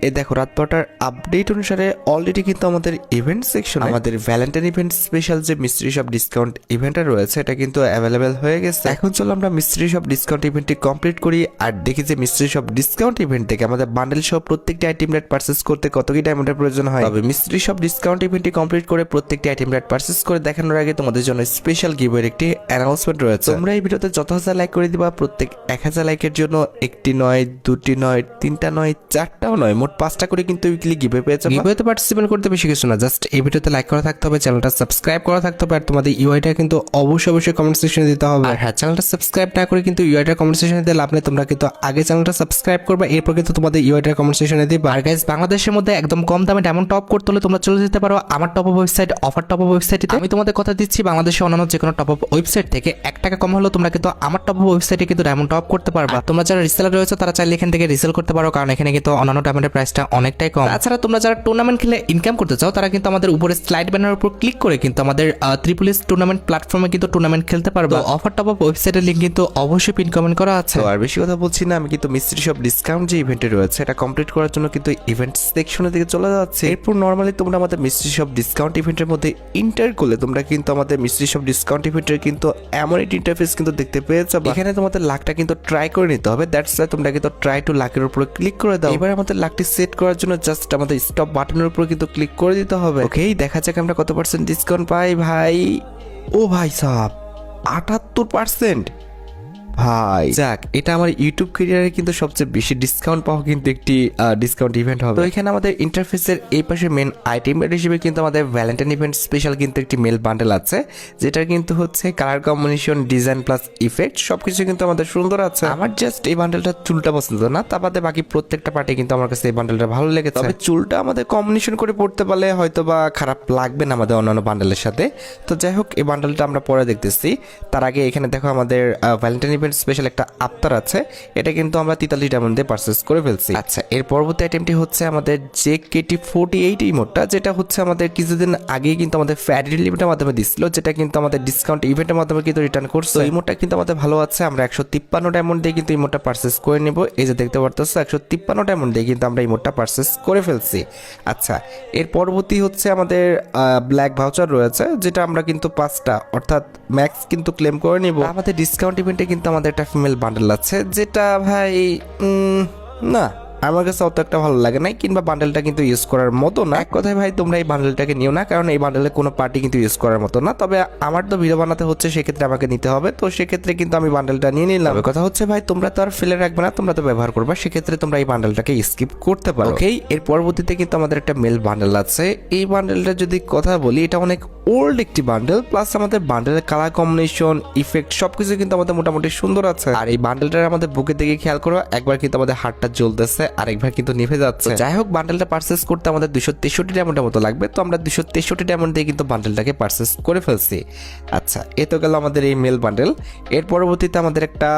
এই দেখো রাত 12টার আপডেট অনুসারে অলরেডি কিন্তু আমাদের ইভেন্ট সেকশন আমাদের ভ্যালেন্টাইন ইভেন্ট স্পেশাল যে মিস্ট্রি শপ ডিসকাউন্ট ইভেন্টটা রয়েছে এটা কিন্তু অ্যাভেলেবেল হয়ে গেছে। এখন চলো আমরা মিস্ট্রি শপ ডিসকাউন্ট ইভেন্টটি কমপ্লিট করি আর দেখি যে মিস্ট্রি শপ ডিসকাউন্ট ইভেন্ট থেকে আমাদের বান্ডেল সহ প্রত্যেকটি আইটেম রেট পারচেস করতে কত কি ডায়মন্ডের প্রয়োজন হয়। তবে মিস্ট্রি শপ ডিসকাউন্ট ইভেন্টটি কমপ্লিট করে প্রত্যেকটি আইটেম রেট পারচেস করে দেখানোর আগে তোমাদের জন্য স্পেশাল গিভওয়ের একটি অ্যানাউন্সমেন্ট রয়েছে। তোমরা এই ভিডিওতে যত হাজার লাইক করে দিবা প্রত্যেক 1000 লাইকের জন্য একটি নয়, দুটি নয়, তিনটা নয়, চারটাও নয়, মোট 5টা করে কিন্তু উইকলি গিভওয়ে পেয়ে যাবে। গিভওয়েতে পার্টিসিপেট করতে বেশি কিছু না, জাস্ট এই ভিডিওতে লাইক করা থাকতে হবে, চ্যানেলটা সাবস্ক্রাইব করা থাকতে হবে আর তোমাদের ইউআইটা কিন্তু অবশ্যই কমেন্ট সেকশনে দিতে হবে। আর হ্যাঁ, চ্যানেলটা সাবস্ক্রাইব না করে কিন্তু ইউআইটা কমেন্ট সেকশনে দিতে লাভ নেই, তোমরা কিন্তু আগে চ্যানেলটা সাবস্ক্রাইব করবে এরপর কিন্তু তোমাদের ইউআইটা কমেন্ট সেকশনে দিবে। আর গাইস, বাংলাদেশের মধ্যে একদম কম দামে ডায়মন্ড টপ করতে হলে তোমরা চলে যেতে পারো আমার top up website offer top up ওয়েবসাইটে। আমি তোমাদের কথা দিচ্ছি বাংলাদেশের অন্যান্য যে কোনো টপ আপ ওয়েবসাইট থেকে 1 টাকা কম হলেও তোমরা কিন্তু আমার টপ আপ ওয়েবসাইটে কিন্তু ডায়মন্ড টপ করতে পারবা। তোমরা যারা রিসেলার রয়েছে তারা চাইলে এখান থেকে রিসেল করতে পারো, কারণ এখানে কিন্তু অন্যান্য ডায়মন্ডের প্রাইসটা অনেকটাই কম। তাছাড়া তোমরা যারা টুর্নামেন্ট খেলে ইনকাম করতে চাও তারা কিন্তু আমাদের উপরে স্লাইড ব্যানারের উপর ক্লিক করে কিন্তু আমাদের ট্রিপল এস টুর্নামেন্ট প্ল্যাটফর্মে কিন্তু টুর্নামেন্ট খেলতে পারবে। অফার টপ আপ ওয়েবসাইটের লিংক কিন্তু অবশ্যই পিন কমেন্ট করা আছে। আর বেশি কথা বলছি না, আমি কিন্তু মিস্ট্রি শপ ডিসকাউন্ট যে ইভেন্টে রয়েছে এটা কমপ্লিট করার জন্য কিন্তু ইভেন্ট সেকশনের দিকে চলে যাচ্ছে। এরপর নর্মালি তোমরা আমাদের মিস্ট্রি শপ ডিসকাউন্ট ইভেন্টের মধ্যে ইন্টার করলে তোমরা কিন্তু আমাদের মিস্ট্রি শপ ডিসকাউন্ট ইভেন্টের কিন্তু এমন একটি ইন্টারফেস কিন্তু দেখতে পেয়ে যাবে। এখানে তোমাদের লাকটা কিন্তু ট্রাই করে নিতে হবে, দ্যাটস ওয়াই তোমরা কিন্তু ট্রাই টু লাকের উপরে ক্লিক করে দাও। এবার আমাদের লাকটি সেট করার জন্য জাস্ট আমাদের স্টপ বাটনের উপর কিন্তু ক্লিক করে দিতে হবে। ওকে, দেখা যাক আমরা কত % ডিসকাউন্ট পাই। ভাই ও ভাই সাহেব 78%, ভাই যাক, এটা আমার ইউটিউব ক্যারিয়ারে কিন্তু সবচেয়ে বেশি ডিসকাউন্ট পাওয়া কিন্তু একটি ডিসকাউন্ট ইভেন্ট হবে। তো এখানে আমাদের ইন্টারফেসের এই পাশে মেন আইটেম হিসেবে কিন্তু আমাদের ভ্যালেন্টাইন ইভেন্ট স্পেশাল কিন্তু একটি মেল বান্ডেল আছে, যেটা কিন্তু হচ্ছে colour combination, design plus effect সবকিছু কিন্তু আমাদের সুন্দর আছে। আমার জাস্ট এই বান্ডেলটা চুলটা পছন্দ না, তা বাদে বাকি প্রত্যেকটা পার্টি কিন্তু আমার কাছে এই বান্ডেলটা ভালো লেগেছে। তবে চুলটা আমাদের কম্বিনেশন করে পড়তে পারলে হয়তো বা খারাপ লাগবে না আমাদের অন্যান্য বান্ডেলের সাথে। তো যাই হোক, এই বান্ডেলটা আমরা পরে দেখতেছি। তার আগে এখানে দেখো আমাদের ভ্যালেন্টাইন ইভেন্ট স্পেশাল একটা আফতার আছে, এটা কিন্তু আমরা 43 ডায়মন্ড দিয়ে পারচেজ করে ফেলছি। আচ্ছা, এর পরবর্তী আইটেমটি হচ্ছে আমাদের JKT48 ইমোটটা, যেটা হচ্ছে আমাদের কিছুদিন আগেই কিন্তু আমাদের ফ্যারি লিমিটের মাধ্যমে দিছিল, যেটা কিন্তু আমাদের ডিসকাউন্ট ইভেন্টের মাধ্যমে কিন্তু রিটার্ন করছে। ইমোটটা কিন্তু আমাদের ভালো আছে, আমরা 153 ডায়মন্ড দিয়ে কিন্তু ইমোটটা পারচেজ করে নেব। এই যে দেখতে পারতেছো 153 ডায়মন্ড দিয়ে কিন্তু আমরা ইমোটটা পারচেজ করে ফেলছি। আচ্ছা, এর পরবর্তী হচ্ছে আমাদের ব্ল্যাক ভাউচার রয়েছে, যেটা আমরা কিন্তু 5টা অর্থাৎ ম্যাক্স কিন্তু ক্লেম করে নিব। আমাদের ডিসকাউন্ট ইভেন্টে কিন্তু আমাদের একটা ফিমেল বান্ডেল আছে, যেটা ভাই না আমার কাছে অত একটা ভালো লাগে নাই, কিংবা বান্ডেলটা কিন্তু ইউজ করার মতো না। এক কথায় ভাই, তোমরা এই বান্ডেলটাকে নিও না, কারণ এই বান্ডেলে কোনো পার্টি কিন্তু ইউজ করার মতো না। তবে আমার তো ভিডিও বানাতে হচ্ছে, সেক্ষেত্রে আমাকে নিতে হবে, তো সেক্ষেত্রে কিন্তু আমি বান্ডেলটা নিয়ে নিলাম। কথা হচ্ছে ভাই, তোমরা তো আর ফেলে রাখবে না, তোমরা তো ব্যবহার করবে, সেক্ষেত্রে তোমরা এই বান্ডেলটাকে স্কিপ করতে পারো। ওকে, এর পরবর্তীতে কিন্তু আমাদের একটা মেল বান্ডেল আছে। এই বান্ডেলটা যদি কথা বলি, এটা অনেক ওল্ড একটি বান্ডেল, প্লাস আমাদের বান্ডেলের কালার কম্বিনেশন, ইফেক্ট সবকিছু কিন্তু আমাদের মোটামুটি সুন্দর আছে। আর এই বান্ডেলটার আমাদের বুকের দিকে খেয়াল করো, একবার কিন্তু আমাদের হাতটা জ্বলতেছে, আরেকবার কিন্তু নিভে যাচ্ছে। যাই হোক, বান্ডেলটা পারচেস করতে আমাদের 263 ডায়মন্ডের মতো লাগবে, তো আমরা 263 ডায়মন্ড দিয়ে কিন্তু বান্ডেলটাকে পারচেস করে ফেলছি। আচ্ছা, এ তো গেল আমাদের এই মেল বান্ডেল। এর পরবর্তীতে আমাদের একটা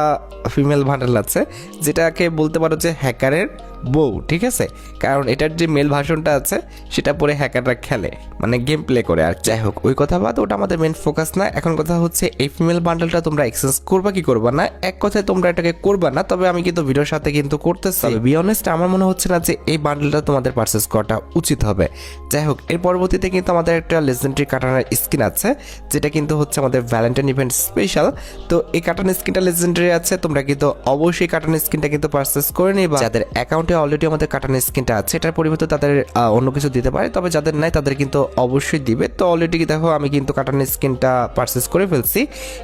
ফিমেল বান্ডেল আছে, যেটাকে বলতে পারো যে হ্যাকারের বউ, ঠিক আছে, কারণ এটার যে মেল ভার্সনটা আছে সেটা পরে হ্যাকাররা খেলে, মানে গেম প্লে করে। আর যাই হোক, ওই কথা বাদ, ওটা আমাদের মেন ফোকাস না। এখন কথা হচ্ছে এই ফিমেল বান্ডেলটা তোমরা এক্সচেঞ্জ করবা কি করবা না। এক কথায় তোমরা এটাকে করবা না, তবে আমি কিন্তু ভিডিওর সাথে কিন্তু করতেছি। বি অনেস্ট, আমার মনে হচ্ছে না যে এই বান্ডেলটা তোমাদের পারচেস করাটা উচিত হবে। যাই হোক, এর পরবর্তীতে কিন্তু আমাদের একটা লেজেন্ডারি কাটানার স্কিন আছে, যেটা কিন্তু হচ্ছে আমাদের ভ্যালেন্টাইন ইভেন্ট স্পেশাল। তো এই কাটানা স্কিনটা লেজেন্ডারি আছে, তোমরা কিন্তু অবশ্যই কাটানা স্কিনটা কিন্তু পারচেস করে নিবা। যাদের অ্যাকাউন্টে অলরেডি আমাদের কাটানা স্কিনটা আছে, এটার পরিবর্তে তাদের অন্য কিছু দিতে পারে, তবে যাদের নাই তাদের কিন্তু অবশ্যই দিবে। তো অলরেডি দেখো আমি কিন্তু কাটানা স্কিনটা পারচেস করে ফেলছি।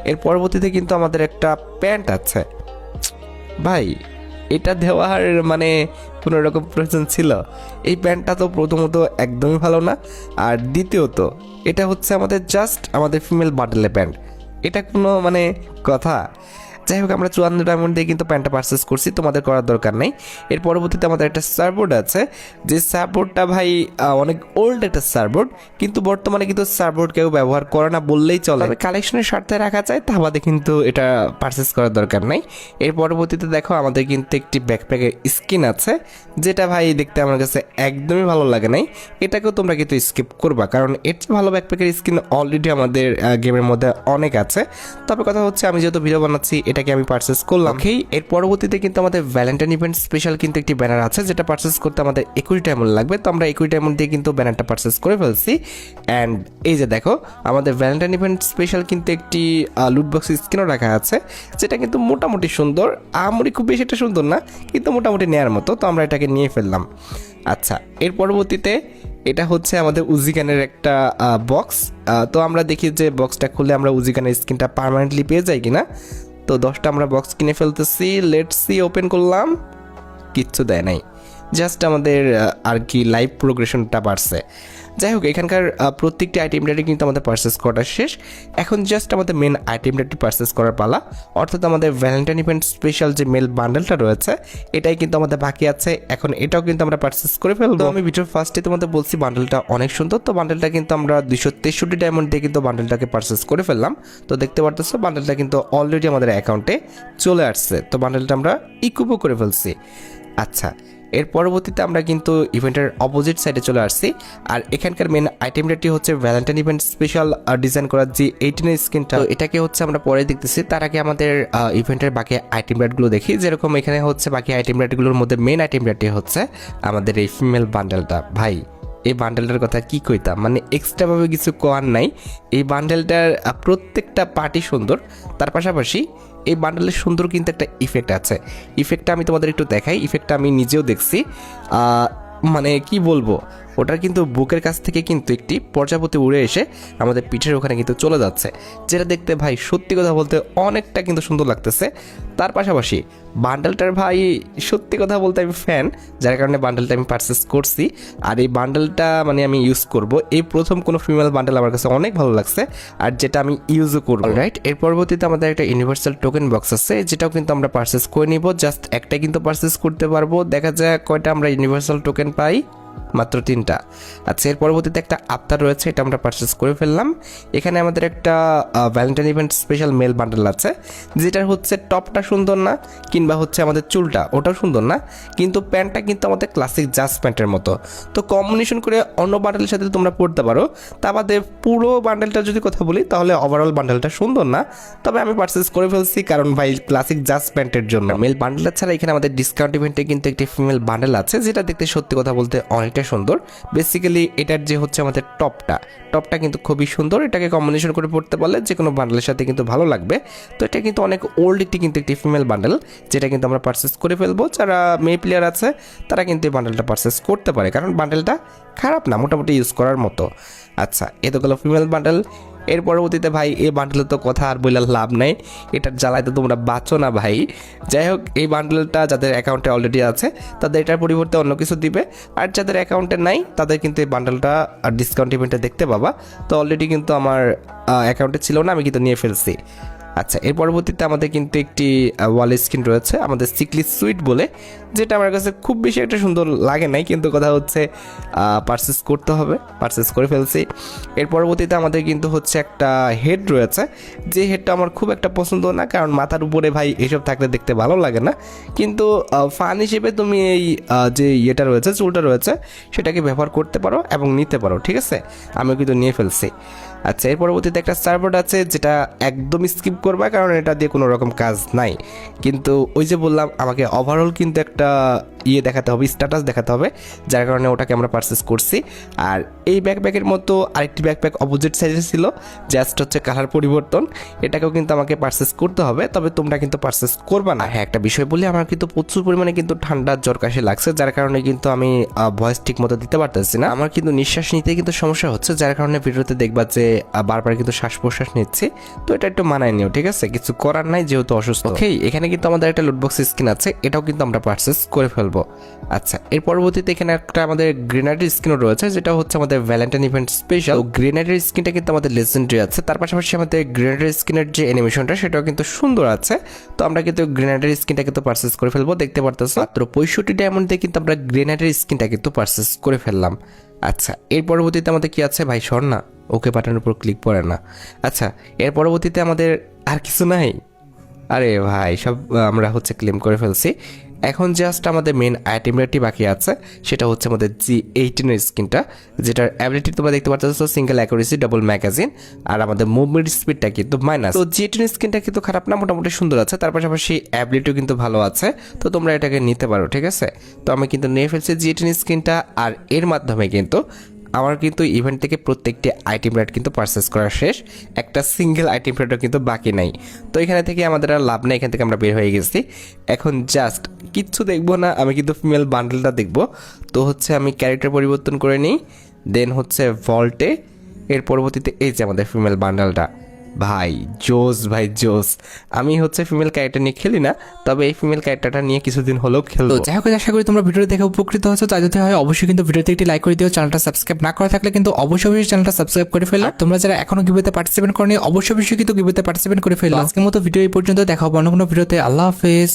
এর পরবর্তীতে কিন্তু আমাদের একটা প্যান্ট আছে। ভাই, এটা দেওয়ার মানে কোনো রকম প্রয়োজন ছিল? এই প্যান্টটা তো প্রথমত একদমই ভালো না, আর দ্বিতীয়ত এটা হচ্ছে আমাদের জাস্ট আমাদের ফিমেল বান্ডেলের প্যান্ট, এটা কোনো মানে কথা? যাই হোক, আমরা 54 ডায়মন্ড দিয়ে কিন্তু প্যান্টটা পারচেস করছি, তোমাদের করার দরকার নেই। এর পরবর্তীতে আমাদের একটা সার্ভবোর্ড আছে, যে সার্ভবোর্ডটা ভাই অনেক ওল্ড একটা সার্ভবোর্ড, কিন্তু বর্তমানে কিন্তু সার্ভবোর্ড কেউ ব্যবহার করে না বললেই চলে, কালেকশনের স্বার্থে রাখা যায়, তা বাদে কিন্তু এটা পারচেস করার দরকার নেই। এর পরবর্তীতে দেখো আমাদের কিন্তু একটি ব্যাকপ্যাকের স্কিন আছে, যেটা ভাই দেখতে আমার কাছে একদমই ভালো লাগে নাই, এটাকেও তোমরা কিন্তু স্কিপ করবা, কারণ এর চেয়ে ভালো ব্যাকপ্যাকের স্কিন অলরেডি আমাদের গেমের মধ্যে অনেক আছে। তবে কথা হচ্ছে, আমি যেহেতু ভিডিও বানাচ্ছি, এটাকে আমি পারচেস করলাম। এর পরবর্তীতে কিন্তু আমাদের ভ্যালেন্টাইন ইভেন্ট স্পেশাল কিন্তু একটি ব্যানার আছে, যেটা পারচেস করতে আমাদের 20 ডায়মন্ড লাগবে। তো আমরা 20 ডায়মন্ড দিয়ে কিন্তু ব্যানারটা পারচেস করে ফেলছি। অ্যান্ড এই যে দেখো, আমাদের ভ্যালেন্টাইন ইভেন্ট স্পেশাল কিন্তু একটি লুট বক্স স্ক্রিনও রাখা আছে, যেটা কিন্তু মোটামুটি সুন্দর। আমরি খুব বেশি একটা সুন্দর না, কিন্তু মোটামুটি নেওয়ার মতো। তো আমরা এটাকে নিয়ে ফেললাম। আচ্ছা, এর পরবর্তীতে এটা হচ্ছে আমাদের উজিগানের একটা বক্স। তো আমরা দেখি যে বক্সটা খুলে আমরা উজিগানের স্কিনটা পার্মানেন্টলি পেয়ে যাই কিনা। তো 10টা আমরা বক্স কিনে ফেলতেছি। লেটস সি, ওপেন করলাম, কিচ্ছু দেয় নাই, জাস্ট আমাদের আর কি লাইভ প্রোগ্রেশনটা বাড়ছে। যাই হোক, এখানকার প্রত্যেকটি আইটেমটাই কিন্তু আমাদের পারচেস করা শেষ। এখন জাস্ট আমাদের মেন আইটেমটাটি পারচেস করার পালা, অর্থাৎ আমাদের ভ্যালেন্টাইন ইভেন্ট স্পেশাল যে মেল বান্ডেলটা রয়েছে এটাই কিন্তু আমাদের বাকি আছে। এখন এটাও কিন্তু আমরা পারচেস করে ফেলবো। আমি ভিডিওর ফার্স্টে তোমাদের বলছি বান্ডেলটা অনেক সুন্দর। তো বান্ডেলটা কিন্তু আমরা 263 ডায়মন্ড দিয়ে কিন্তু বান্ডেলটাকে পারচেস করে ফেললাম। তো দেখতে পারতেছো বান্ডেলটা কিন্তু অলরেডি আমাদের অ্যাকাউন্টে চলে আসছে। তো বান্ডেলটা আমরা ইকুপও করে ফেলছি। আচ্ছা, এর পরবর্তীতে আমরা কিন্তু ইভেন্টের অপোজিট সাইডে চলে আসছি। আর এখানকার মেন আইটেমটি হচ্ছে ভ্যালেন্টাইন ইভেন্ট স্পেশাল ডিজাইন করা যে 18 স্কিনটা। তো এটাকে হচ্ছে আমরা পরে দেখতেছি। তার আগে আমাদের ইভেন্টের বাকি আইটেম রেটগুলো দেখি। যেরকম এখানে হচ্ছে বাকি আইটেম রেটগুলোর মধ্যে মেন আইটেম রেটটি হচ্ছে আমাদের এই ফিমেল বান্ডেলটা। ভাই, এই বান্ডেলটার কথা কি কইতাম, মানে এক্সট্রাভাবে কিছু কোয়ার নাই। এই বান্ডেলটার প্রত্যেকটা পার্টি সুন্দর, তার পাশাপাশি এই বান্ডেলের সুন্দর কিন্তু একটা ইফেক্ট আছে। ইফেক্টটা আমি তোমাদের একটু দেখাই। ইফেক্টটা আমি নিজেও দেখছি। মানে কি বলবো, ওটার কিন্তু বুকের কাছ থেকে কিন্তু একটি প্রজাপতি উড়ে এসে আমাদের পিঠের ওখানে কিন্তু চলে যাচ্ছে, যেটা দেখতে ভাই সত্যি কথা বলতে অনেকটা কিন্তু সুন্দর লাগতেছে। তার পাশাপাশি বান্ডেলটার ভাই সত্যি কথা বলতে আমি ফ্যান, যার কারণে বান্ডেলটা আমি পারচেস করছি। আর এই বান্ডেলটা মানে আমি ইউজ করব, এই প্রথম কোনো ফিমেল বান্ডেল আমার কাছে অনেক ভালো লাগছে, আর যেটা আমি ইউজও করবো। রাইট, এর পরবর্তীতে আমাদের একটা ইউনিভার্সাল টোকেন বক্স আছে, যেটাও কিন্তু আমরা পারচেস করে নিব। জাস্ট একটাই কিন্তু পারচেস করতে পারবো। দেখা যায় কয়টা আমরা ইউনিভার্সাল টোকেন পাই, মাত্র 3টা। আচ্ছা, এর পরবর্তীতে একটা আফতার রয়েছে, এটা আমরা পারচেস করে ফেললাম। এখানে আমাদের একটা Valentine event special mail bundle আছে, যেটার হচ্ছে টপটা সুন্দর না, কিংবা হচ্ছে আমাদের চুলটা ওটাও সুন্দর না, কিন্তু প্যান্টটা কিন্তু আমাদের ক্লাসিক জাস্ট প্যান্টের মতো। তো কম্বিনেশন করে অন্য বান্ডেলের সাথে তোমরা পড়তে পারো। তা বাদে পুরো বান্ডেলটা যদি কথা বলি, তাহলে ওভারঅল বান্ডেলটা সুন্দর না, তবে আমি পারচেস করে ফেলছি কারণ ভাই ক্লাসিক জাস্ট প্যান্টের জন্য। মেল বান্ডেল ছাড়া এখানে আমাদের ডিসকাউন্ট ইভেন্টে কিন্তু একটি ফিমেল বান্ডেল আছে, যেটা দেখতে সত্যি কথা বলতে অনেকটা সুন্দর। বেসিক্যালি এটার যে হচ্ছে আমাদের টপটা কিন্তু খুবই সুন্দর। এটাকে কম্বিনেশন করে পড়তে পারলে যে কোনো বান্ডেলের সাথে কিন্তু ভালো লাগবে। তো এটা কিন্তু অনেক ওল্ড একটি ফিমেল বান্ডেল, যেটা কিন্তু আমরা পারচেস করে ফেলবো। যারা মেয়ে প্লেয়ার আছে তারা কিন্তু এই বান্ডেলটা পারচেস করতে পারে, কারণ বান্ডেলটা খারাপ না, মোটামুটি ইউজ করার মতো। আচ্ছা, এ তো গেল ফিমেল বান্ডেল। এর পরবর্তীতে ভাই এই বান্ডেলের তো কথা আর বলার লাভ নাই, এটার জ্বালায় তো তোমরা বাঁচো না ভাই। যাই হোক, এই বান্ডেলটা যাদের অ্যাকাউন্টে অলরেডি আছে তাদের এটার পরিবর্তে অন্য কিছু দিবে, আর যাদের অ্যাকাউন্টে নাই তাদের কিন্তু এই বান্ডেলটা ডিসকাউন্ট ইভেন্টে দেখতে পাবা। তো অলরেডি কিন্তু আমার অ্যাকাউন্টে ছিল না, আমি কিন্তু নিয়ে ফেলছি। আচ্ছা, এর পরবর্তীতে আমাদের কিন্তু একটি ওয়াল স্ক্রিন রয়েছে আমাদের সিকলি সুইট বলে, যেটা আমার কাছে খুব বেশি একটা সুন্দর লাগে নাই, কিন্তু কথা হচ্ছে পারচেস করতে হবে, পারচেস করে ফেলছি। এর পরবর্তীতে আমাদের কিন্তু হচ্ছে একটা হেড রয়েছে, যে হেডটা আমার খুব একটা পছন্দ না, কারণ মাথার উপরে ভাই এসব থাকলে দেখতে ভালো লাগে না। কিন্তু ফান হিসেবে তুমি এই যে ইয়েটা রয়েছে, চুলটা রয়েছে, সেটাকে ব্যবহার করতে পারো এবং নিতে পারো, ঠিক আছে। আমিও কিন্তু নিয়ে ফেলছি। আচ্ছা, এর পরবর্তীতে একটা সার্ভার আছে, যেটা একদম স্কিপ করবা, কারণ এটা দিয়ে কোনো রকম কাজ নাই। কিন্তু ওই যে বললাম, আমাকে ওভারঅল কিন্তু একটা দেখাতে হবে, স্ট্যাটাস দেখাতে হবে, যার কারণে ওটাকে আমরা পারচেস করছি। আর এই ব্যাকপ্যাকের মতো আরেকটি ব্যাকপ্যাক অপোজিট সাইজে ছিল, জাস্ট হচ্ছে কালার পরিবর্তন, এটাকেও কিন্তু আমাকে পারচেস করতে হবে, তবে তোমরা কিন্তু পারচেস করবা না। হ্যাঁ, একটা বিষয় বলি, আমার কিন্তু প্রচুর পরিমাণে কিন্তু ঠান্ডা জ্বর কাশি লাগছে, যার কারণে কিন্তু আমি ভয়েস ঠিক মতো দিতে পারতেছি না। আমার কিন্তু নিঃশ্বাস নিতে কিন্তু সমস্যা হচ্ছে, যার কারণে ভিডিওতে দেখবা যে বারবার কিন্তু শ্বাস প্রশ্বাস নিচ্ছি। তো এটা একটু মানায় নিও, ঠিক আছে, কিছু করার নাই যেহেতু অসুস্থ। ওকে, এখানে কিন্তু আমাদের একটা লুটবক্স স্কিন আছে, এটাও কিন্তু আমরা পারচেস করে ফেলবো। আচ্ছা, এর পরবর্তীতে এখানে একটা আমাদের গ্রেনাডের স্কিনও রয়েছে, যেটা হচ্ছে আমাদের ভ্যালেন্টাইন ইভেন্ট স্পেশাল। গ্রেনাডের স্কিনটা কিন্তু আমাদের লেজেন্ডারি আছে, তার পাশাপাশি আমাদের গ্রেনাডের স্কিনের যে অ্যানিমেশনটা সেটাও কিন্তু সুন্দর আছে। তো আমরা কিন্তু গ্রেনাডের স্কিনটা কিন্তু পারচেস করে ফেলবো। দেখতে পারতেছো মাত্র 65 ডায়মন্ড দিয়ে কিন্তু আমরা গ্রেনাডের স্কিনটা কিন্তু পারচেস করে ফেললাম। আচ্ছা, এর পরবর্তীতে আমাদের কি আছে ভাই, সর না, ওকে বাটনের উপর ক্লিক করে না। আচ্ছা, এর পরবর্তীতে আমাদের আর কিছু নাই। আরে ভাই, সব আমরা হচ্ছে ক্লেম করে ফেলছি। এখন জাস্ট আমাদের মেন আইটেম রেটটি বাকি আছে, সেটা হচ্ছে আমাদের G18 এর স্কিনটা, যেটার অ্যাবিলিটি তোমরা দেখতে পাচ্ছ সিঙ্গেল অ্যাকুরেসি, ডাবল ম্যাগাজিন, আর আমাদের মুভমেন্ট স্পিডটা কিন্তু মাইনাস। তো G18 স্কিনটা কিন্তু খারাপ না, মোটামুটি সুন্দর আছে, তার পাশাপাশি অ্যাবিলিটিও কিন্তু ভালো আছে, তো তোমরা এটাকে নিতে পারো, ঠিক আছে। তো আমি কিন্তু নিয়ে ফেলছি G18 স্কিনটা, আর এর মাধ্যমে কিন্তু আমার কিন্তু ইভেন্ট থেকে প্রত্যেকটি আইটেম রেট কিন্তু পারচেস করা শেষ, একটা সিঙ্গেল আইটেম রেটও কিন্তু বাকি নাই। তো এখানে থেকে আমাদের আর লাভ নেই, এখান থেকে আমরা বের হয়ে গেছি। এখন জাস্ট কিচ্ছু দেখবো না, আমি কিন্তু ফিমেল বান্ডেলটা দেখবো। তো হচ্ছে আমি ক্যারেক্টার পরিবর্তন করে নিই, দেন হচ্ছে ভল্টে, এর পরবর্তীতে এই যে আমাদের ফিমেল বান্ডেলটা। ভাই জোস, ভাই জোস। আমি হচ্ছে ফিমেল ক্যারেক্টার নিয়ে খেলি না, তবে এই ফিমেল ক্যারেক্টারটা নিয়ে কিছুদিন হলেও খেলবো। তো যাই হোক, আশা করি তোমরা ভিডিওটি দেখে উপকৃত হয়েছো। তাই যদি হয় অবশ্যই কিন্তু ভিডিওতে একটি লাইক করে দিও। চ্যানেলটা সাবস্ক্রাইব না করা থাকলে কিন্তু অবশ্যই চ্যানেলটা সাবস্ক্রাইব করে ফেলো। তোমরা যারা এখনো গিভওয়েতে পার্টিসিপেট করনি অবশ্যই কিন্তু গিভওয়েতে পার্টিসিপেট করে ফেলো। আজকের মতো ভিডিও এই পর্যন্ত, দেখা হবে অন্য কোনো ভিডিওতে। আল্লাহ হাফেজ।